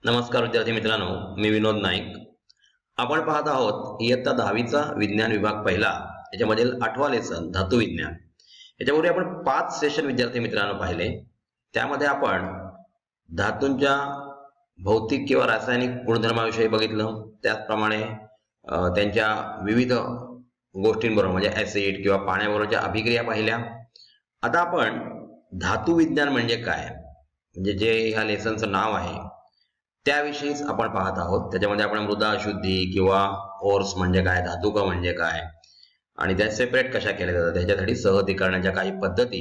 नमस्कार विद्यार्थी मित्रांनो, मी विनोद नाईक. आपण पाहत आहोत इयत्ता 10वीचा विज्ञान विभाग पहिला याच्यामधील 8वा लेसन धातू विज्ञान. याच्यापूर्वी आपण 5 सेशन विद्यार्थी मित्रांनो पाहिले. त्यामध्ये आपण धातूंच्या भौतिक किंवा रासायनिक गुणधर्माविषयी बघितलं. त्याचप्रमाणे त्यांच्या विविध गोष्टींबरोबर म्हणजे ऍसिड किंवा पाण्याबरोबरच्या अभिक्रिया पाहिल्या. आता आपण धातू विज्ञान म्हणजे काय, म्हणजे जे ह्या लेसनचं नाव आहे त्याविषयीच आपण पाहत आहोत. त्याच्यामध्ये आपण मृदा अशुद्धी किंवा ओर्स म्हणजे काय, धातुक म्हणजे काय आणि त्या सेपरेट कशा केल्या जातात त्याच्यासाठी सहती करण्याच्या काही पद्धती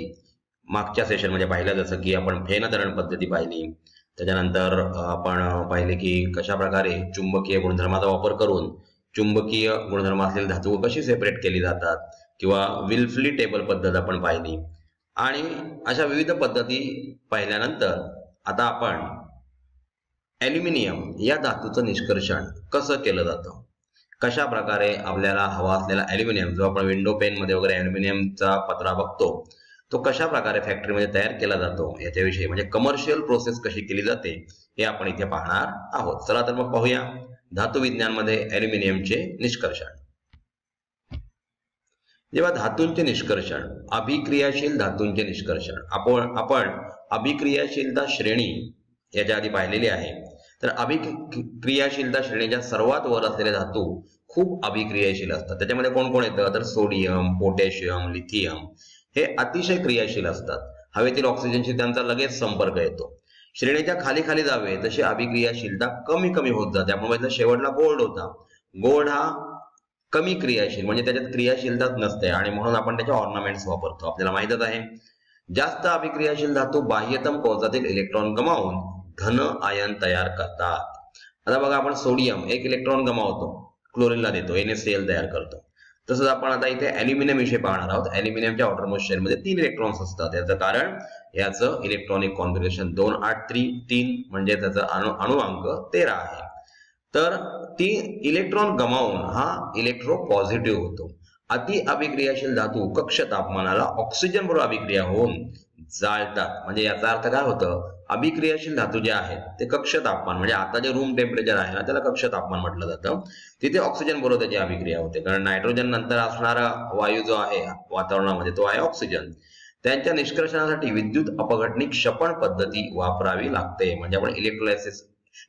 मागच्या सेशन मध्ये पाहिल्या. जसं की आपण फेनधरण पद्धती पाहिली. त्याच्यानंतर आपण पाहिले की कशा प्रकारे चुंबकीय गुणधर्माचा वापर करून चुंबकीय गुणधर्म असलेली धातू कशी सेपरेट केली जातात किंवा विल्फली टेबल पद्धत आपण पाहिली. आणि अशा विविध पद्धती पाहिल्यानंतर आता आपण ॲल्युमिनियम या धातूचं निष्कर्षण कसं केलं जातं, कशा प्रकारे आपल्याला हवा असलेला ॲल्युमिनियम जो आपण विंडो पेन मध्ये वगैरे ॲल्युमिनियमचा पत्रा बघतो तो कशा प्रकारे फॅक्टरीमध्ये तयार केला जातो याच्याविषयी म्हणजे कमर्शियल प्रोसेस कशी केली जाते हे आपण इथे पाहणार आहोत. चला तर मग पाहूया धातू विज्ञानमध्ये ॲल्युमिनियमचे निष्कर्षण. जेव्हा धातूंचे निष्कर्षण, अभिक्रियाशील धातूंचे निष्कर्षण आपण अभिक्रियाशीलता श्रेणी याच्या आधी पाहिलेली आहे. तर अभिक्रियाशीलता श्रेणीच्या सर्वात वर असलेले धातू खूप अभिक्रियाशील असतात. त्याच्यामध्ये कोण कोण येतं तर सोडियम, पोटॅशियम, लिथियम हे अतिशय क्रियाशील असतात. हवेतील ऑक्सिजनशी त्यांचा लगेच संपर्क येतो. श्रेणीच्या खाली खाली जावे तशी अभिक्रियाशीलता कमी कमी होत जाते. आपण बघितलं शेवटला गोल्ड होता. गोल्ड हा कमी क्रियाशील म्हणजे त्याच्यात क्रियाशीलताच नसते आणि म्हणून आपण त्याचे ऑर्नामेंट्स वापरतो. आपल्याला माहितच आहे. जास्त अभिक्रियाशील धातू बाह्यतम कवचातील इलेक्ट्रॉन गमावून धन आयन तयार करतात. आता बघा आपण सोडियम एक इलेक्ट्रॉन गमावतो, क्लोरीनला देतो, NaCl तयार करतो. तसंच आपण आता इथे ॲल्युमिनियम विषयी पाहणार आहोत. ॲल्युमिनियमच्या आउटरमोस्ट शेल मध्ये 3 इलेक्ट्रॉन्स असतात. याचं कारण याचं इलेक्ट्रॉनिक कॉन्फिगरेशन 283 म्हणजे त्याचा अणुअंक 13 आहे. तर 3 इलेक्ट्रॉन गमावून हा इलेक्ट्रो पॉझिटिव्ह होतो. अति अभिक्रियाशील धातू कक्ष तापमानाला ऑक्सिजन बरोबर अभिक्रिया होऊन जाळतात. म्हणजे याचा अर्थ काय होतं, अभिक्रियाशील धातू जे आहेत ते कक्ष तापमान म्हणजे आता जे रूम टेम्परेचर आहे ना त्याला कक्ष तापमान म्हटलं जातं. तिथे ऑक्सिजन बरोबर त्याची अभिक्रिया होते. कारण नायट्रोजन नंतर असणारा वायू जो आहे वातावरणामध्ये तो आहे ऑक्सिजन. त्यांच्या निष्कर्षणासाठी विद्युत अपघटनिक क्षपण पद्धती वापरावी लागते. म्हणजे आपण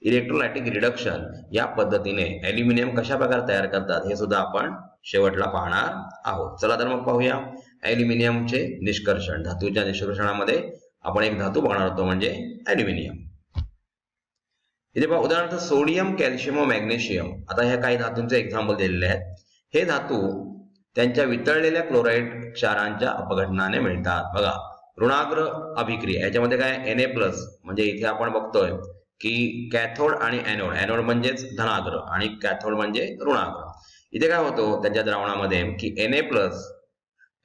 इलेक्ट्रोलायटिक रिडक्शन या पद्धतीने ॲल्युमिनियम कशा प्रकारे तयार करतात हे सुद्धा आपण शेवटला पाहणार आहोत. चला तर मग पाहूया ॲल्युमिनियमचे निष्कर्षण. धातूच्या निष्कर्षणामध्ये आपण एक धातू पाहणार होतो म्हणजे ॲल्युमिनियम. इथे पहा उदाहरणार्थ सोडियम, कॅल्शियम व मॅग्नेशियम. आता ह्या काही धातूंचे एक्झाम्पल दिलेले आहेत. हे धातू त्यांच्या वितळलेल्या क्लोराईड क्षारांच्या अपघटनाने मिळतात. बघा ऋणाग्र अभिक्रिया याच्यामध्ये काय Na+ म्हणजे इथे आपण बघतोय की कॅथोड आणि ॲनोड. ॲनोड म्हणजेच धनाग्र आणि कॅथोड म्हणजे ऋणाग्र. इथे काय होतो त्यांच्या द्रावणामध्ये की Na+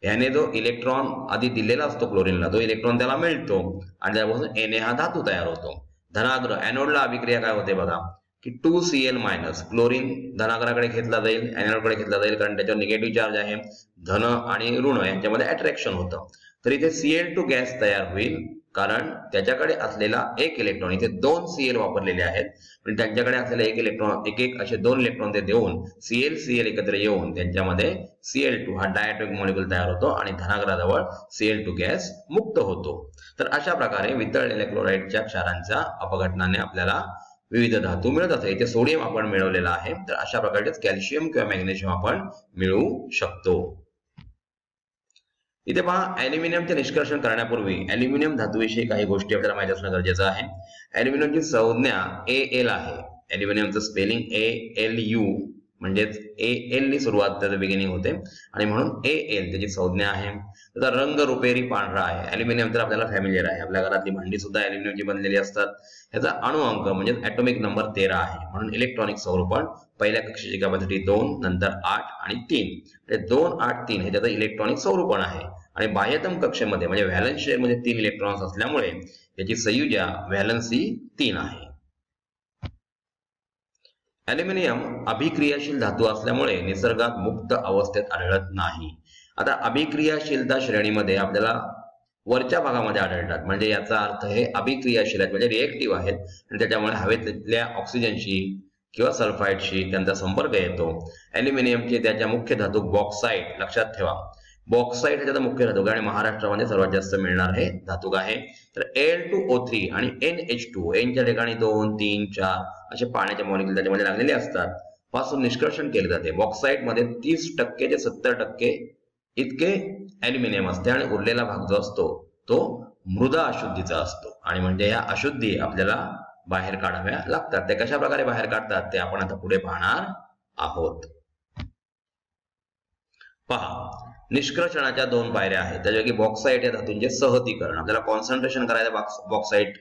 याने जो इलेक्ट्रॉन आधी दिलेला असतो क्लोरीनला तो इलेक्ट्रॉन त्याला मिळतो आणि त्यापासून Na हा धातू तयार होतो. धनाग्र ॲनोडला अभिक्रिया काय होते बघा की 2Cl- क्लोरीन धनाग्राकडे घेतला जाईल, ॲनोडकडे घेतला जाईल कारण त्याच्यावर निगेटिव्ह चार्ज आहे. धन आणि ऋण यांच्यामध्ये अट्रॅक्शन होतं. तर इथे Cl2 गॅस तयार होईल कारण त्याच्याकडे असलेला एक इलेक्ट्रॉन, इथे 2 Cl वापरलेले आहेत पण त्यांच्याकडे असलेला एक इलेक्ट्रॉन एक असे 2 इलेक्ट्रॉन ते देऊन Cl एकत्र येऊन त्यांच्यामध्ये Cl2 हा डायटॉमिक मॉलिक्यूल तयार होतो आणि धनाग्राजवळ Cl2 गॅस मुक्त होतो. तर अशा प्रकारे वितळलेल्या क्लोराईडच्या क्षारांच्या अपघटनाने आपल्याला विविध धातू मिळत असतात. इथे सोडियम आपण मिळवलेला आहे. तर अशा प्रकारचे कॅल्शियम किंवा मॅग्नेशियम आपण मिळवू शकतो. इथे पहा ॲल्युमिनियमचे निष्कर्षण करण्यापूर्वी ॲल्युमिनियम धातूविषयी काही गोष्टी आपल्याला माहिती असणं गरजेचं आहे. ॲल्युमिनियमची संज्ञा Al आहे. ॲल्युमिनियमचं स्पेलिंग ALU म्हणजेच AL नी सुरुवात त्याचं बिगिनिंग होते आणि म्हणून AL त्याची संज्ञा आहे. त्याचा रंग रुपेरी पांढरा आहे. ॲल्युमिनियम तर आपल्याला फॅमिलियर आहे. आपल्या घरातली भांडी सुद्धा ॲल्युमिनियमची बनलेली असतात. ह्याचा अणुअंक म्हणजे ॲटॉमिक नंबर 13 आहे. म्हणून इलेक्ट्रॉनिक स्वरूपण पहिल्या कक्षेची कॅपॅसिटी 2, नंतर 8 आणि 3. 2, 8, 3 हे त्याचं इलेक्ट्रॉनिक स्वरूपण आहे आणि बाह्यतम कक्षेमध्ये म्हणजे व्हॅलन्स शेअरमध्ये 3 इलेक्ट्रॉन्स असल्यामुळे त्याची संयुजा व्हॅलन्सी 3 आहे. ॲल्युमिनियम अभिक्रियाशील धातू असल्यामुळे निसर्गात मुक्त अवस्थेत आढळत नाही. आता अभिक्रियाशीलता श्रेणीमध्ये आपल्याला वरच्या भागामध्ये आढळतात. म्हणजे याचा अर्थ हे अभिक्रियाशील आहेत, म्हणजे रिएक्टिव्ह आहेत आणि त्याच्यामुळे हवेतल्या ऑक्सिजनशी किंवा सल्फाईडशी त्यांचा संपर्क येतो. ॲल्युमिनियमचे त्याच्या मुख्य धातू बॉक्साईट, लक्षात ठेवा बॉक्साईट हे त्याचा मुख्य धातू आणि महाराष्ट्रामध्ये सर्वात जास्त मिळणार हे धातू आहे. तर Al2O3 आणि NH2 यांच्या ठिकाणी 2, 3, 4 असे पाण्याचे मॉलिक्यूल त्याच्यामध्ये लागलेले असतात. पासून निष्कर्षण केले जाते. बॉक्साईट मध्ये 30% ते 70% इतके ॲल्युमिनियम असते आणि उरलेला भाग जो असतो तो मृदा अशुद्धीचा असतो. आणि म्हणजे या अशुद्धी आपल्याला बाहेर काढाव्या लागतात. ते कशा प्रकारे बाहेर काढतात ते आपण आता पुढे पाहणार आहोत. पहा, निष्कर्षणाच्या 2 पायऱ्या आहेत. त्याच्यापैकी बॉक्साईट या धातूंचे सहतीकरण, आपल्याला कॉन्सन्ट्रेशन करायचं बॉक्साईट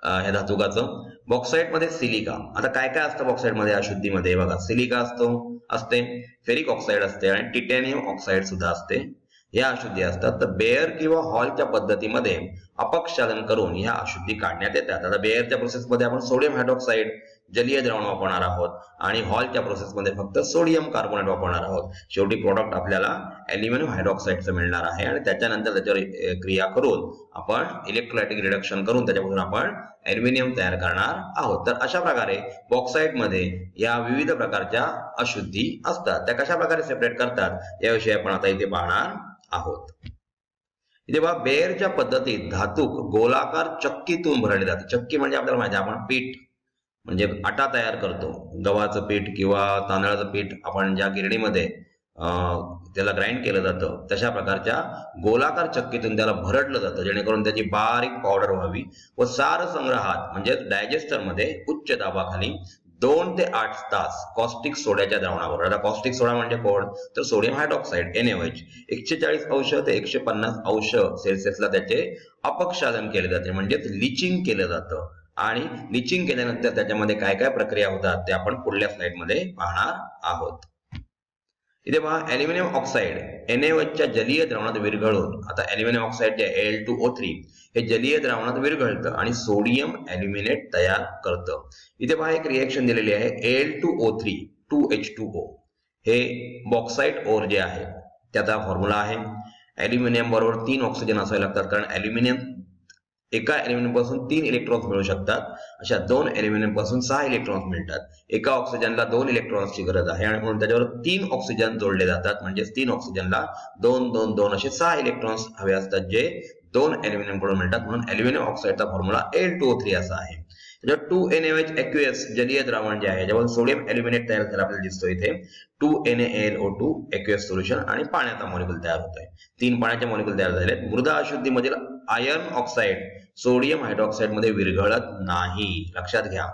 ह्या धातुकाचं. बॉक्साईट मध्ये सिलिका. आता काय काय असतं बॉक्साईट मध्ये अशुद्धीमध्ये? बघा, सिलिका असते, फेरिक ऑक्साईड असते आणि टिटॅनियम ऑक्साईड सुद्धा असते. या अशुद्धी असतात. तर बेअर किंवा हॉलच्या पद्धतीमध्ये अपक्षालन करून ह्या अशुद्धी काढण्यात येतात. आता बेअरच्या प्रोसेसमध्ये आपण सोडियम हायड्रॉक्साईड जलीय द्रावण वापरणार आहोत आणि हॉलच्या प्रोसेसमध्ये फक्त सोडियम कार्बोनेट वापरणार आहोत. शेवटी प्रोडक्ट आपल्याला ॲल्युमिनियम हायड्रॉक्साईडचं मिळणार आहे आणि त्याच्यानंतर त्याच्यावर क्रिया करून आपण इलेक्ट्रोलायटिक रिडक्शन करून त्याच्यापासून आपण ॲल्युमिनियम तयार करणार आहोत. तर अशा प्रकारे बॉक्साईटमध्ये या विविध प्रकारच्या अशुद्धी असतात. त्या कशा प्रकारे सेपरेट करतात याविषयी आपण आता इथे पाहणार आहोत. इथे बघा, बेअरच्या पद्धतीत धातूक गोलाकार चक्कीतून भरले जाते. चक्की म्हणजे आपल्याला माहिती आहे, आपण पीठ म्हणजे आटा तयार करतो, गव्हाचं पीठ किंवा तांदळाचं पीठ आपण ज्या गिरणीमध्ये त्याला ग्राइंड केलं जातं तशा प्रकारच्या गोलाकार चक्कीतून त्याला भरडलं जातं जेणेकरून त्याची बारीक पावडर व्हावी व सार संग्रहात म्हणजे डायजेस्टरमध्ये उच्च दाबाखाली 2 ते 8 तास कॉस्टिक सोड्याच्या द्रावणावर. आता कॉस्टिक सोडा म्हणजे कोण? तर सोडियम हायड्रॉक्साईड NaOH 140 अंश ते 150 अंश सेल्सिअसला त्याचे अपक्षालन केले जाते, म्हणजे लिचिंग केलं जातं. आणि लिचिंग केल्यानंतर त्याच्यामध्ये काय काय प्रक्रिया होतात ते आपण पुढल्या स्लाइडमध्ये पाहणार आहोत. इथे पहा, ॲल्युमिनियम ऑक्साईड NaOH च्या जलीय द्रावणात विरघळून, आता ॲल्युमिनियम ऑक्साईड जे Al2O3 हे जलीय द्रावणात विरघळतं आणि सोडियम ॲल्युमिनेट तयार करतं. इथे पहा, एक रिएक्शन दिलेली आहे Al2O3 2H2O. हे बॉक्साईट ओर जे आहे त्याचा फॉर्म्युला आहे. ॲल्युमिनियम बरोबर 3 ऑक्सिजन असावे लागतात, कारण ॲल्युमिनियम एका ॲल्युमिनियम पासून 3 इलेक्ट्रॉन्स मिळू शकतात. अशा 2 ॲल्युमिनियम पासून 6 इलेक्ट्रॉन्स मिळतात. एका ऑक्सिजनला 2 इलेक्ट्रॉन्सची गरज आहे आणि म्हणून त्याच्यावर 3 ऑक्सिजन जोडले जातात. म्हणजे 3 ऑक्सिजनला 2 2 2 असे 6 इलेक्ट्रॉन्स हवे असतात जे 2 ॲल्युमिनियम कडून मिळतात. म्हणून ॲल्युमिनियम ऑक्साईडचा फॉर्म्युला Al2O3 असा आहे. 2NaOH aqueous जलीय द्रावण जे आहे ज्यावर सोडियम ॲल्युमिनेट तयार झाला आपल्याला दिसतो इथे 2NaAlO2 aqueous सोल्युशन आणि पाण्याचा मॉलिक्यूल तयार होतोय. 3 पाण्याचे मॉलिक्यूल तयार झाले. मृदा अशुद्धीमधील आयर्न ऑक्साईड सोडियम हायड्रॉक्साईड मध्ये विरघळत नाही, लक्षात घ्या.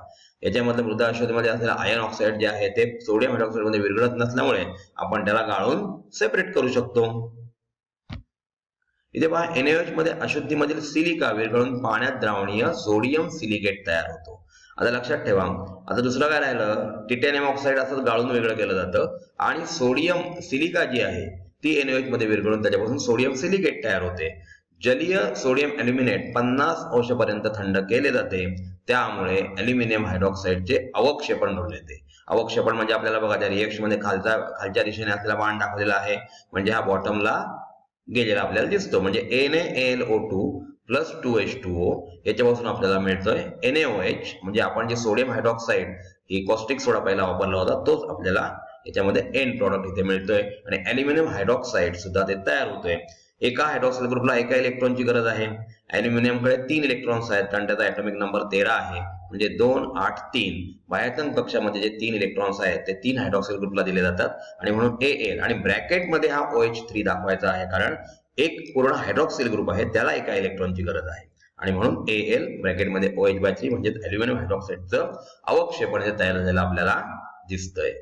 याच्यामध्ये मृदा अशुद्धीमध्ये असलेला आयर्न ऑक्साईड जे आहे ते सोडियम हायड्रॉक्साईड मध्ये विरघळत नसल्यामुळे आपण त्याला गाळून सेपरेट करू शकतो. इथे पहा, NaOH मध्ये अशुद्धीमधील सिलिका विरघळून पाण्यात द्रावणीय सोडियम सिलिकेट तयार होतो. आता लक्षात ठेवा, आता दुसरं काय राहिलं, टिटॅनियम ऑक्साईड असं गाळून वेगळं केलं जातं आणि सोडियम सिलिका जी आहे ती NaOH मध्ये विरघळून त्याच्यापासून सोडियम सिलिकेट तयार होते. जलीय सोडियम ॲल्युमिनेट 50 अंशापर्यंत थंड केले जाते. त्यामुळे ॲल्युमिनियम हायड्रॉक्साईडचे अवक्षेपण घडून येते. अवक्षेपण म्हणजे आपल्याला बघा त्या रिएक्शन मध्ये खालच्या दिशेने असलेला बाण दाखवलेला आहे, म्हणजे हा बॉटमला गेलेला आपल्याला दिसतो. म्हणजे NaAlO2 प्लस 2H2O याच्यापासून आपल्याला मिळतोय NaOH, म्हणजे आपण जे सोडियम हायड्रॉक्साईड ही कॉस्टिक सोडा पहिला वापरला होता तोच आपल्याला याच्यामध्ये एंड प्रॉडक्ट इथे मिळतोय आणि ॲल्युमिनियम हायड्रॉक्साईड सुद्धा ते तयार होतोय. एका हायड्रॉक्साइड ग्रुपला एका इलेक्ट्रॉनची गरज आहे. ॲल्युमिनियमकडे 3 इलेक्ट्रॉन्स आहेत कारण त्याचा ॲटॉमिक नंबर 13 आहे, म्हणजे 2 8 3. बाह्यतम कक्षामध्ये जे 3 इलेक्ट्रॉन्स आहेत ते 3 हायड्रॉक्साइड ग्रुपला दिले जातात आणि म्हणून Al आणि ब्रॅकेटमध्ये हा OH3 दाखवायचा आहे कारण एक पूर्ण हायड्रॉक्सिल ग्रुप आहे त्याला एका इलेक्ट्रॉनची गरज आहे आणि म्हणून Al ब्रॅकेटमध्ये OH3 म्हणजे ॲल्युमिनियम हायड्रॉक्साईडचं अवक्षेपण तयार झालेलं आपल्याला दिसतंय.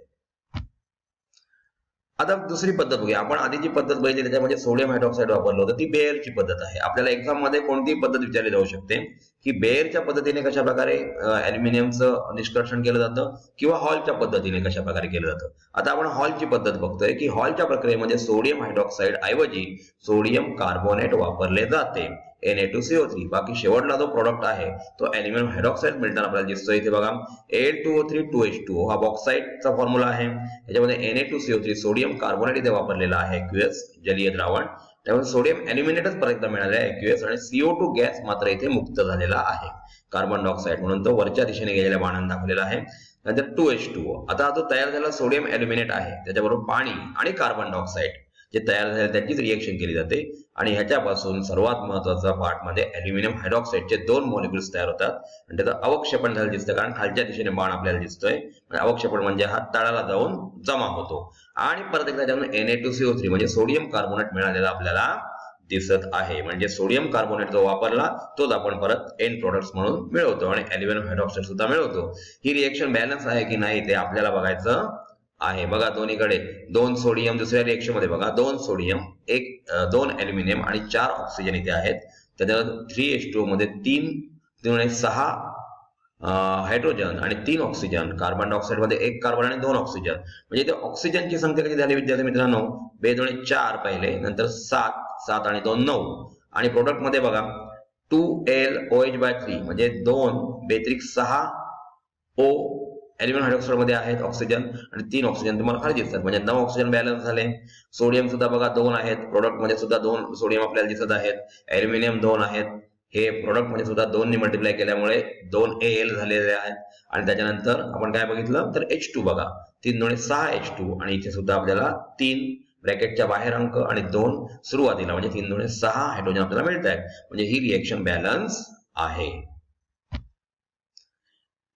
आता दुसरी पद्धत बघूया. आपण आधी जी पद्धत बघितली त्याच्यामध्ये सोडियम हायड्रॉक्साईड वापरलं होतं ती बेअरची पद्धत आहे. आपल्याला एक्झाम मध्ये कोणती पद्धत विचारली जाऊ शकते की बेअरच्या पद्धतीने कशा प्रकारे ॲल्युमिनियमचं निष्कर्षण केलं जातं किंवा हॉलच्या पद्धतीने कशा प्रकारे केलं जातं. आता आपण हॉलची पद्धत बघतोय की हॉलच्या प्रक्रियेमध्ये सोडियम हायड्रॉक्साईड ऐवजी सोडियम कार्बोनेट वापरले जाते Na2CO3. बाकी शेवटला जो प्रोडक्ट आहे तो ॲल्युमिनियम हायड्रॉक्साईड मिळताना आपल्याला दिसतोय. इथे बघा Al2O3 2H2O हा बॉक्साईटचा फॉर्म्युला आहे. याच्यामध्ये Na2CO3 सोडियम कार्बोनेट इथे वापरलेला आहे aqueous जलीय द्रावण त्यामुळे सोडियम ॲल्युमिनेटच परत एकदा मिळाले आहे ॲक्युएस, आणि CO2 गॅस मात्र इथे मुक्त झालेला आहे कार्बन डायऑक्साईड, म्हणून तो वरच्या दिशेने गेलेल्या बाणाने दाखवलेला आहे. नंतर 2H2O. आता जो तयार झालेला सोडियम ॲल्युमिनेट आहे त्याच्याबरोबर पाणी आणि कार्बन डायऑक्साईड जे तयार झाले त्यांचीच रिएक्शन केली जाते, आणि ह्याच्यापासून सर्वात महत्वाचा पार्ट मध्ये ॲल्युमिनियम हायड्रॉक्साईडचे 2 मॉलिक्युल्स तयार होतात, आणि त्याचं अवक्षेपण झालं दिसतं, कारण खालच्या दिशेने बाण आपल्याला दिसतोय. अवक्षेपण म्हणजे हा तळाला जाऊन जमा होतो, आणि परत एकदा त्यातून Na2CO3 म्हणजे सोडियम कार्बोनेट मिळालेला आपल्याला दिसत आहे. म्हणजे सोडियम कार्बोनेट जो वापरला तोच आपण परत एंड प्रोडक्ट्स म्हणून मिळवतो, आणि ॲल्युमिनियम हायड्रॉक्साईड सुद्धा मिळवतो. ही रिएक्शन बॅलन्स आहे की नाही ते आपल्याला बघायचं आहे. बघा दोन्हीकडे 2 सोडियम, दुसऱ्या रिएक्शन मध्ये बघा 2 सोडियम, 2 ॲल्युमिनियम आणि 4 ऑक्सिजन इथे आहेत. त्याच्यावर 3H2O मध्ये 6 हायड्रोजन आणि 3 ऑक्सिजन, कार्बन डायऑक्साईड मध्ये 1 कार्बन आणि 2 ऑक्सिजन. म्हणजे इथे ऑक्सिजनची संख्या किती झाली विद्यार्थी मित्रांनो? 2 4 पहिले, नंतर 7 आणि 2 9, आणि प्रोडक्ट मध्ये बघा 2LOH/3 म्हणजे 2 बेत्रिक 6 O ॲल्युमिनियम हायड्रॉक्साईड मध्ये आहेत ऑक्सिजन, आणि 3 ऑक्सिजन तुम्हाला खाली दिसतात, म्हणजे 9 ऑक्सिजन बॅलन्स झाले. सोडियम सुद्धा बघा 2 आहेत, प्रोडक्ट मध्ये सुद्धा 2 सोडियम आपल्याला दिसत आहेत. ॲल्युमिनियम 2 आहेत, हे प्रोडक्ट मध्ये सुद्धा 2 ने मल्टिप्लाय केल्यामुळे 2Al झालेले आहेत. आणि त्याच्यानंतर आपण काय बघितलं तर H2 बघा 3 6 H2, आणि इथे सुद्धा आपल्याला 3 ब्रॅकेटच्या बाहेर अंक आणि 2 सुरुवातीला, म्हणजे 3 6 हायड्रोजन आपल्याला मिळत आहेत. म्हणजे ही रिएक्शन बॅलन्स आहे.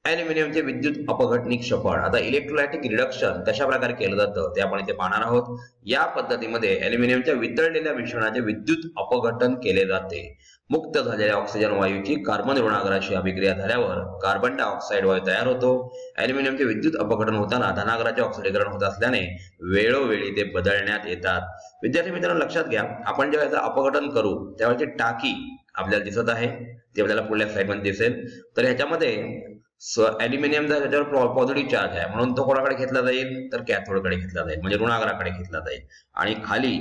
ॲल्युमिनियमचे विद्युत अपघटनिक क्षपण. आता इलेक्ट्रोलायटिक रिडक्शन कशा प्रकारे केलं जातं ते आपण इथे पाहणार आहोत. या पद्धतीमध्ये ॲल्युमिनियमच्या वितळलेल्या मिश्रणाचे विद्युत अपघटन केले जाते. मुक्त झालेल्या ऑक्सिजन वायूची कार्बन ऋणाग्राशी अभिक्रिया झाल्यावर कार्बन डायऑक्साईड वायू तयार होतो. ॲल्युमिनियमचे विद्युत अपघटन होताना धनाग्राचे ऑक्सिडीकरण होत असल्याने वेळोवेळी ते बदलण्यात येतात. विद्यार्थी मित्रांनो लक्षात घ्या, आपण जेव्हा याचं अपघटन करू त्यावेळेची टाकी आपल्याला दिसत आहे, ती आपल्याला पुढल्या स्लाइडमध्ये दिसेल. तर ह्याच्यामध्ये ॲल्युमिनियम जर त्याच्यावर पॉझिटिव्ह चार्ज आहे म्हणून तो कोणाकडे घेतला जाईल तर कॅथोडकडे घेतला जाईल, म्हणजे ऋणाग्राकडे घेतला जाईल. आणि खाली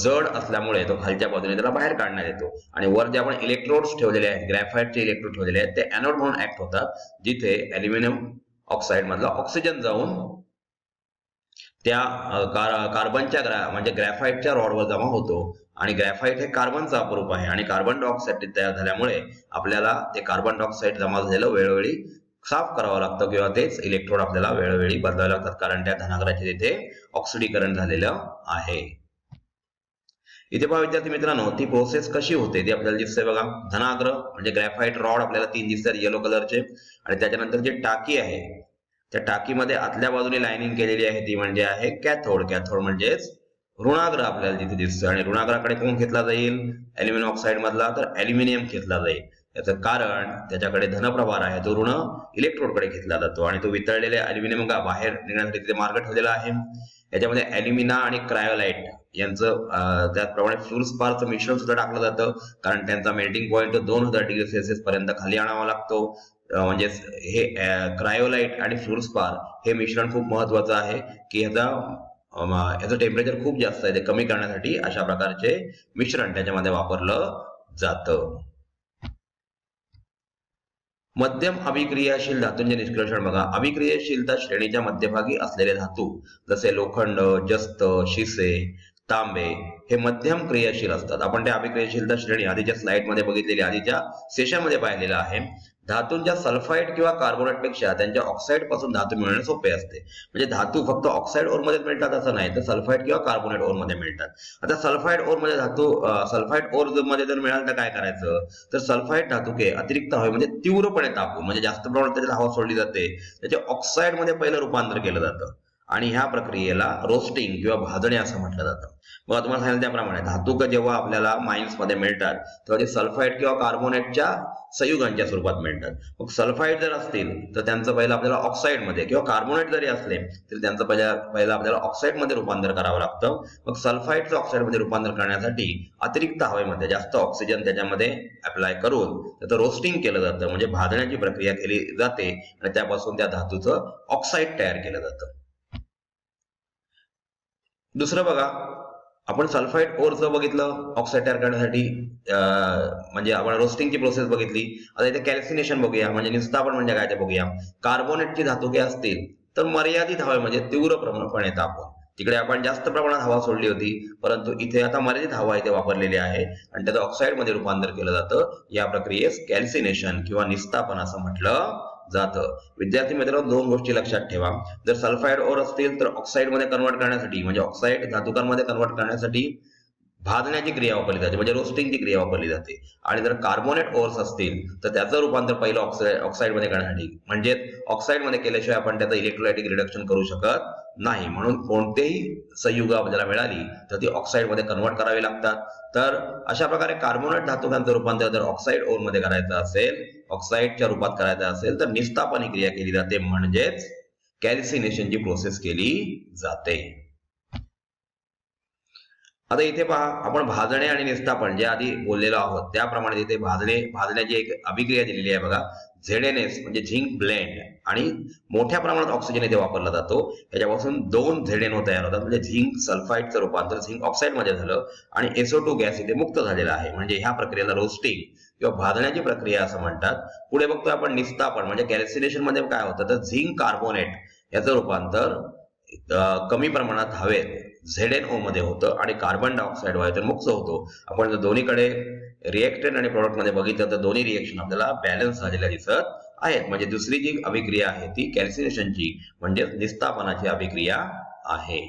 जड असल्यामुळे तो खालच्या बाजूने त्याला बाहेर काढण्यात येतो, आणि वर जे आपण इलेक्ट्रोड्स ठेवलेले आहेत, ग्रॅफाइटचे इलेक्ट्रोड ठेवलेले आहेत, ते एनोड म्हणून ऍक्ट होतात, जिथे ॲल्युमिनियम ऑक्साईड मधला ऑक्सिजन जाऊन त्या कार्बनच्या म्हणजे ग्रॅफाइटच्या रॉडवर जमा होतो. आणि ग्रॅफाइट हे कार्बनचा अपरूप आहे, आणि कार्बन डायऑक्साईड तयार झाल्यामुळे आपल्याला ते कार्बन डायऑक्साईड जमा झालेलं वेळोवेळी साफ करावं लागतं, किंवा तेच इलेक्ट्रोड आपल्याला वेळोवेळी बदलावे लागतात, कारण त्या धनाग्राचे तिथे ऑक्सिडीकरण झालेलं आहे. इथे पहा विद्यार्थी मित्रांनो, ती प्रोसेस कशी होते ती आपल्याला दिसते बघा. धनाग्र म्हणजे ग्रॅफाइट रॉड आपल्याला 3 दिसतात येलो कलरचे, आणि त्याच्यानंतर जी टाकी आहे त्या टाकीमध्ये आतल्या बाजूने लाइनिंग केलेली आहे ती म्हणजे आहे कॅथोड. कॅथोड म्हणजेच ऋणाग्र आपल्याला तिथे दिसतं, आणि ऋणाग्राकडे कोण घेतला जाईल ॲल्युमिनियम ऑक्साईड मधला तर ॲल्युमिनियम घेतला जाईल. याचं कारण त्याच्याकडे धनप्रभार आहे, तो ऋण इलेक्ट्रोडकडे घेतला जातो, आणि तो वितळलेल्या ॲल्युमिनियम बाहेर निघण्यासाठी तिथे मार्ग ठेवलेला आहे. याच्यामध्ये ॲल्युमिना आणि क्रायोलाइट यांचं त्याचप्रमाणे फ्लुरस्पारचं मिश्रण सुद्धा टाकलं जातं, कारण त्यांचा मेल्टिंग पॉइंट 2000 डिग्री सेल्सिअस पर्यंत खाली आणावा लागतो. म्हणजे हे क्रायोलाइट आणि फ्लुरस्पार हे मिश्रण खूप महत्वाचं आहे, की याचं टेम्परेचर खूप जास्त आहे, ते कमी करण्यासाठी अशा प्रकारचे मिश्रण त्याच्यामध्ये वापरलं जातं. मध्यम अभिक्रियाशील धातूंचे निष्कर्षण बघा. अभिक्रियाशीलता श्रेणीच्या मध्यभागी असलेले धातू जसे लोखंड, जस्त, शिसे, तांबे हे मध्यम क्रियाशील असतात. आपण त्या अभिक्रियाशीलता श्रेणी आधीच्या स्लाइड मध्ये बघितलेली, आधीच्या सेशन मध्ये पाहिलेलं आहे. धातूंच्या सल्फाइड किंवा कार्बोनेट पेक्षा त्यांच्या ऑक्साईड पासून धातू मिळवणे सोपे असते. म्हणजे धातू फक्त ऑक्साईड ओर मध्ये मिळतात असं नाही, तर सल्फाइड किंवा कार्बोनेट ओर मध्ये मिळतात. आता सल्फाइड ओर मध्ये धातू सल्फाइड ओर मध्ये जर मिळालं तर काय करायचं, तर सल्फाइड धातुके अतिरिक्त हवेमध्ये तीव्रपणे तापवून, म्हणजे जास्त प्रमाणात त्याच्यात हवा सोडली जाते, त्याचे ऑक्साईड मध्ये पहिलं रूपांतर केलं जातं, आणि ह्या प्रक्रियेला रोस्टिंग किंवा भाजणे असं म्हटलं जातं. मग तुम्हाला सांगितलं त्याप्रमाणे धातुक जेव्हा आपल्याला माइन्स मध्ये मिळतात तेव्हा ते सल्फाइड किंवा कार्बोनेटच्या संयुगांच्या स्वरूपात मिळतात. मग सल्फाइड जर असतील तर त्यांचं पहिलं आपल्याला ऑक्साईड मध्ये, किंवा कार्बोनेट जरी असले तरी त्यांचं पहिलं आपल्याला ऑक्साईड मध्ये रूपांतर करावं लागतं. मग सल्फाइडचं ऑक्साईड मध्ये रूपांतर करण्यासाठी अतिरिक्त हवेमध्ये जास्त ऑक्सिजन त्याच्यामध्ये अप्लाय करून त्याचं रोस्टिंग केलं जातं, म्हणजे भाजण्याची प्रक्रिया केली जाते, आणि त्यापासून त्या धातूचं ऑक्साईड तयार केलं जातं. दुसरं बघा, आपण सल्फाइड ओरचं बघितलं ऑक्साईड तयार करण्यासाठी, म्हणजे आपण रोस्टिंगची प्रोसेस बघितली. आता इथे कॅल्सिनेशन बघूया, म्हणजे निस्तापन म्हणजे काय ते बघूया. कार्बोनेटची धातुके असतील तर मर्यादित हवेमध्ये तीव्र प्रमाणात तापवून तिकडे आपण जास्त प्रमाणात हवा सोडली होती, परंतु इथे आता मर्यादित हवा इथे वापरलेली आहे आणि त्याचं ऑक्साईडमध्ये रूपांतर केलं जातं. या प्रक्रियेस कॅल्सिनेशन किंवा निस्तापन असं म्हटलं जातं. विद्यार्थी मित्रांनो, दोन गोष्टी लक्षात ठेवा. जर सल्फाईड ओर असतील तर ऑक्साईडमध्ये कन्वर्ट करण्यासाठी म्हणजे ऑक्साईड धातुकांमध्ये कन्वर्ट करण्यासाठी भाजण्याची क्रिया वापरली जाते म्हणजे रोस्टिंगची क्रिया वापरली जाते. आणि जर कार्बोनेट ओर्स असतील तर त्याचं रूपांतर पहिलं ऑक्साईडमध्ये करण्यासाठी म्हणजे ऑक्साईडमध्ये केल्याशिवाय आपण त्याचं इलेक्ट्रोलायटिक रिडक्शन करू शकत नाही. म्हणून कोणतेही संयुग आपल्याला मिळाली तर ती ऑक्साईडमध्ये कन्वर्ट करावी लागतात. तर अशा प्रकारे कार्बोनेट धातुकांचं रूपांतर जर ऑक्साईड ओरमध्ये करायचं असेल, ऑक्साईडच्या रूपात करायचं असेल तर निस्तापन ही क्रिया केली जाते म्हणजेच कॅल्सिनेशनची प्रोसेस केली जाते. आता इथे पहा, आपण भाजणे आणि निस्तापन जे आधी बोललेलो आहोत त्याप्रमाणे इथे भाजण्याची एक अभिक्रिया दिलेली आहे बघा. ZnS म्हणजे झिंक ब्लेंड आणि मोठ्या प्रमाणात ऑक्सिजन इथे वापरला जातो. याच्यापासून 2 ZnO तयार होतात म्हणजे झिंक सल्फाईडचं रूपांतर झिंक ऑक्साईडमध्ये झालं आणि SO2 गॅस इथे मुक्त झालेला आहे. म्हणजे ह्या प्रक्रियेला रोस्टिंग किंवा भाजण्याची प्रक्रिया असं म्हणतात. पुढे बघतोय आपण निस्तापन म्हणजे कॅल्सिनेशन मध्ये काय होतं तर झिंक कार्बोनेट याचं रूपांतर कमी प्रमाणात हवेत ZnO मध्ये होतं आणि कार्बन डायऑक्साईड वायूतून मुक्त होतो. आपण जर दोन्हीकडे रिएक्टंट आणि प्रोडक्ट मध्ये बघितलं तर दोन्ही रिएक्शन आपल्याला बॅलन्स झालेल्या दिसत आहेत. म्हणजे दुसरी जी अभिक्रिया आहे ती कॅल्सिनेशनची म्हणजे निस्तापनाची अभिक्रिया आहे.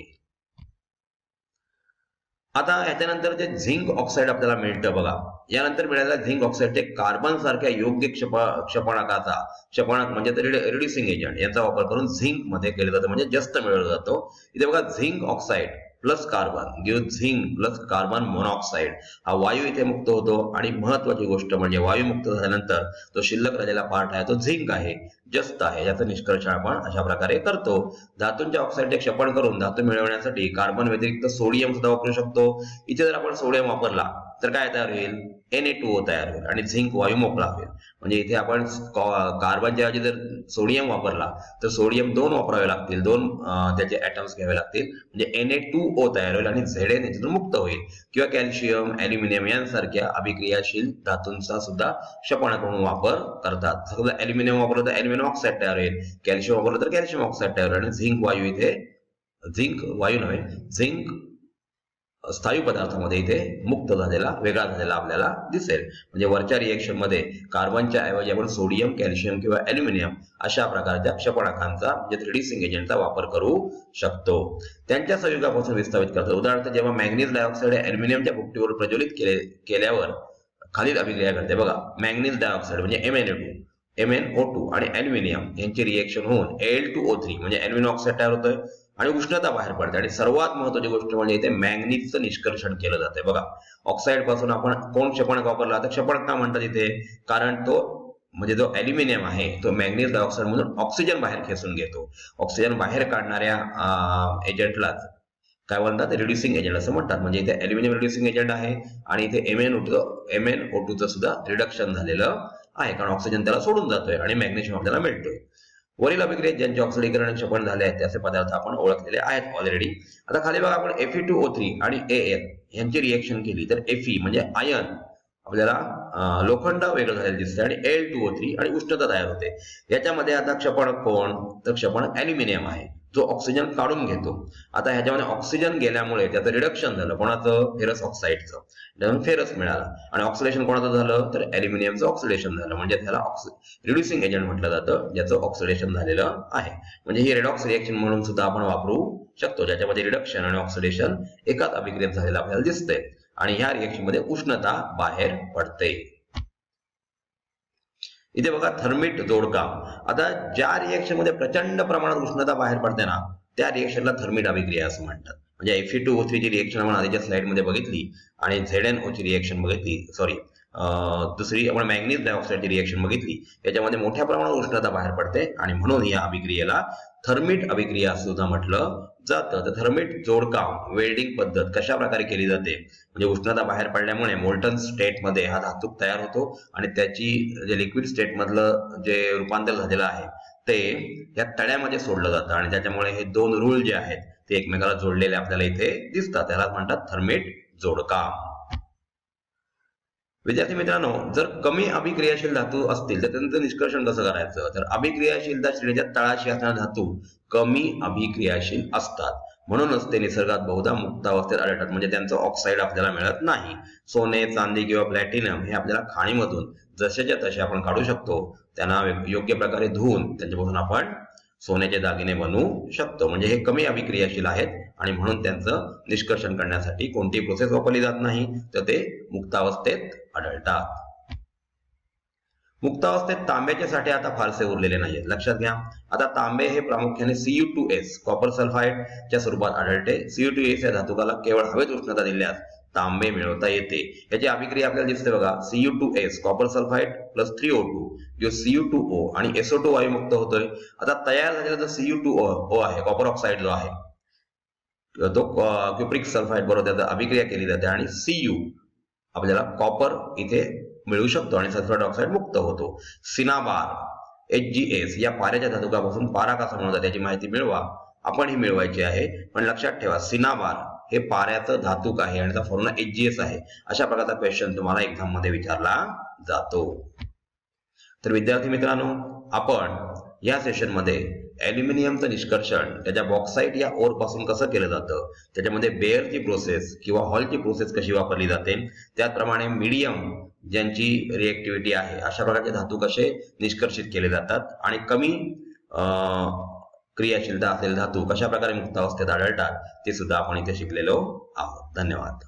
आता याच्यानंतर जे झिंक ऑक्साईड आपल्याला मिळतं बघा, यानंतर मिळालेल्या झिंक ऑक्साईडचे कार्बन सारख्या योग्य क्षपणक म्हणजे रिड्युसिंग एजंट यांचा वापर करून झिंक मध्ये केलं जातं म्हणजे जास्त मिळवलं जातो. इथे बघा zinc oxide plus carbon give zinc plus carbon monoxide हा वायू इथे मुक्त होतो. आणि महत्वाची गोष्ट म्हणजे वायू मुक्त झाल्यानंतर तो शिल्लक राहिलेला पार्ट आहे तो झिंक आहे, जस्त आहे. याचा निष्कर्ष आपण अशा प्रकारे करतो. धातूंच्या ऑक्साईडचे क्षपण करून धातू मिळवण्यासाठी कार्बन व्यतिरिक्त सोडियम सुद्धा वापरू शकतो. इथे जर आपण सोडियम वापरला तर काय तयार होईल Na2O तयार होईल आणि झिंक वायू मोकळा होईल. म्हणजे इथे आपण कार्बनच्या ऐवजी जर सोडियम वापरला तर सोडियम 2 वापरावे लागतील, 2 त्याचे ऍटम्स घ्यावे लागतील म्हणजे Na2O तयार होईल आणि Zn याच्यातून मुक्त होईल. किंवा कॅल्शियम ऍल्युमिनियम यांसारख्या अभिक्रियाशील धातूंचा सुद्धा क्षपणक म्हणून वापर करतात. समजा ऍल्युमिनियम वापरलं तर ऍल्युमिनियम ऑक्साईड तयार होईल, कॅल्शियम वापरलं तर कॅल्शियम ऑक्साईड तयार होईल आणि झिंक वायू इथे झिंक स्थायू पदार्थामध्ये इथे मुक्त झालेला वेगळा झालेला आपल्याला दिसेल. म्हणजे वरच्या रिएक्शन मध्ये कार्बनच्या ऐवजी आपण सोडियम कॅल्शियम किंवा ऍल्युमिनियम अशा प्रकारच्या क्षपणकांचा म्हणजे रिड्युसिंग एजंटचा वापर करू शकतो. त्यांच्या संयुगापासून विस्थापित करतात. उदाहरणार्थ जेव्हा मॅंगनीज डायऑक्साईड ऍल्युमिनियमच्या भुकटीवर प्रज्वलित केल्यावर खालील अभिक्रिया घडते बघा. मॅंगनीज डायऑक्साईड म्हणजे MnO2 आणि ऍल्युमिनियम यांची रिएक्शन होऊन Al2O3 म्हणजे ऍल्युमिनियम ऑक्साईड तयार होतोय आणि उष्णता बाहेर पडते. आणि सर्वात महत्वाची गोष्ट म्हणजे इथे मॅंगनीजचं निष्कर्षण केलं जाते बघा. ऑक्साईड पासून आपण कोण क्षपणक वापरला तर क्षपणक का म्हणतात इथे, कारण तो म्हणजे जो ऍल्युमिनियम आहे तो मॅंगनीज डायऑक्साईड मधून ऑक्सिजन बाहेर खेचून घेतो. ऑक्सिजन बाहेर काढणाऱ्या एजंटलाच काय म्हणतात रिड्युसिंग एजंट असं म्हणतात. म्हणजे इथे ऍल्युमिनियम रिड्युसिंग एजंट आहे आणि इथे MnO2चं सुद्धा रिडक्शन झालेलं आहे कारण ऑक्सिजन त्याला सोडून जातोय आणि मॅग्नेशियम आपल्याला मिळतोय. वरील अभिक्रियेत ज्यांचे ऑक्सिडीकरण क्षपण झाले आहेत त्याचे पदार्थ आपण ओळखलेले आहेत ऑलरेडी. आता खाली बघा आपण Fe2O3 आणि Al यांची रिएक्शन केली तर Fe म्हणजे आयन आपल्याला लोखंड वेगळं झालेलं दिसते आणि Al2O3 आणि उष्णता तयार होते. याच्यामध्ये आता क्षपणक कोण तर क्षपणक ऍल्युमिनियम आहे जो ऑक्सिजन काढून घेतो. आता ह्याच्यामध्ये ऑक्सिजन गेल्यामुळे त्याचं रिडक्शन झालं कोणाचं फेरस ऑक्साईडचं, त्यातून फेरस मिळाला आणि ऑक्सिडेशन कोणाचं झालं तर ऍल्युमिनियमचं ऑक्सिडेशन झालं. म्हणजे त्याला रिड्युसिंग एजंट म्हटलं जातं ज्याचं ऑक्सिडेशन झालेलं आहे. म्हणजे ही रेडॉक्स रिएक्शन म्हणून सुद्धा आपण वापरू शकतो ज्याच्यामध्ये रिडक्शन आणि ऑक्सिडेशन एकाच अभिक्रियेत झालेलं आपल्याला दिसतंय आणि ह्या रिएक्शन मध्ये उष्णता बाहेर पडते. इथे बघा थर्मिट जोडकाम. आता ज्या रिएक्शन मध्ये प्रचंड प्रमाणात उष्णता बाहेर पडते ना त्या रिएक्शनला थर्मिट अभिक्रिया असं म्हणतात. म्हणजे Fe2O3 ची रिएक्शन आपण आधीच्या स्लाइड मध्ये बघितली आणि ZnO ची रिएक्शन बघितली, दुसरी आपण मॅंगनीज डायऑक्साईडची रिएक्शन बघितली. याच्यामध्ये मोठ्या प्रमाणात उष्णता बाहेर पडते आणि म्हणून या अभिक्रियेला थर्मिट अभिक्रिया सुद्धा म्हटलं जातं. तर थर्मिट जोडकाम वेल्डिंग पद्धत कशा प्रकारे केली जाते म्हणजे उष्णता बाहेर पडल्यामुळे मोल्टन स्टेट मध्ये हा धातू तयार होतो आणि त्याची जे लिक्विड स्टेट मधलं जे रूपांतर झालेलं आहे ते या तळ्यामध्ये सोडलं जातं आणि त्याच्यामुळे हे 2 रूळ जे आहेत ते एकमेकाला जोडलेले आपल्याला इथे दिसतात. त्याला म्हणतात थर्मिट जोडकाम. विद्यार्थी मित्रांनो, जर कमी अभिक्रियाशील धातू असतील तर त्यांचं निष्कर्षण कसं करायचं तर अभिक्रियाशीलता श्रेणीच्या तळाशी असणारे धातू कमी अभिक्रियाशील असतात. म्हणूनच ते निसर्गात बहुधा मुक्त अवस्थेत आढळतात, म्हणजे त्यांचं ऑक्साईड आपल्याला मिळत नाही. सोने, चांदी किंवा प्लॅटिनम हे आपल्याला खाणीमधून जसेच्या तसे आपण काढू शकतो. त्यांना योग्य प्रकारे धुवून त्यांच्यापासून आपण सोन्याचे दागिने बनवू शकतो. म्हणजे हे कमी अभिक्रियाशील आहेत आणि म्हणून त्यांचं निष्कर्षण करण्यासाठी कोणतीही प्रोसेस वापरली जात नाही, तर ते मुक्तावस्थेत आढळतात. मुक्तावस्थेत तांब्याचे साठे आता फारसे उरलेले नाहीत, लक्षात घ्या. आता तांबे हे प्रामुख्याने Cu2S कॉपर सल्फाइडच्या स्वरूपात आढळते. Cu2S या धातुकाला केवळ हवेत उष्णता दिल्यास तांबे मिळवता येते. याची अभिक्रिया आपल्याला दिसते बघा. Cu2S copper sulphide plus 3O2 जो Cu2O आणि SO2 वायू मुक्त होतोय. आता तयार झालेला जो Cu2O आहे, कॉपर ऑक्साईड जो आहे, तो क्युप्रिक सल्फाइड बरोबर त्याचा अभिक्रिया केली जाते आणि Cu आपल्याला कॉपर इथे मिळू शकतो आणि सल्फर डायऑक्साइड मुक्त होतो. सिनाबार HgS या पाऱ्याच्या धातुकापासून पारा कसा बनवतात त्याची माहिती मिळवा. आपण ही मिळवायची आहे, पण लक्षात ठेवा सिनाबार हे पाऱ्याचं धातुक आहे आणि त्याचा फॉर्म्युला HgS आहे. अशा प्रकारचा क्वेश्चन तुम्हाला एक्झाम मध्ये विचारला जातो. तर विद्यार्थी मित्रांनो, आपण या सेशन मध्ये ॲल्युमिनियमचं निष्कर्षण त्याच्या बॉक्साईट या ओर पासून कसं केलं जातं, त्याच्यामध्ये बेअरची प्रोसेस किंवा हॉलची प्रोसेस कशी वापरली जाते, त्याचप्रमाणे मीडियम ज्यांची रिएक्टिव्हिटी आहे अशा प्रकारचे धातू कसे निष्कर्षित केले जातात आणि कमी क्रियाशीलता असलेले धातू कशा प्रकारे मुक्त अवस्थेत आढळतात ते सुद्धा आपण इथे शिकलेलो आहोत. धन्यवाद.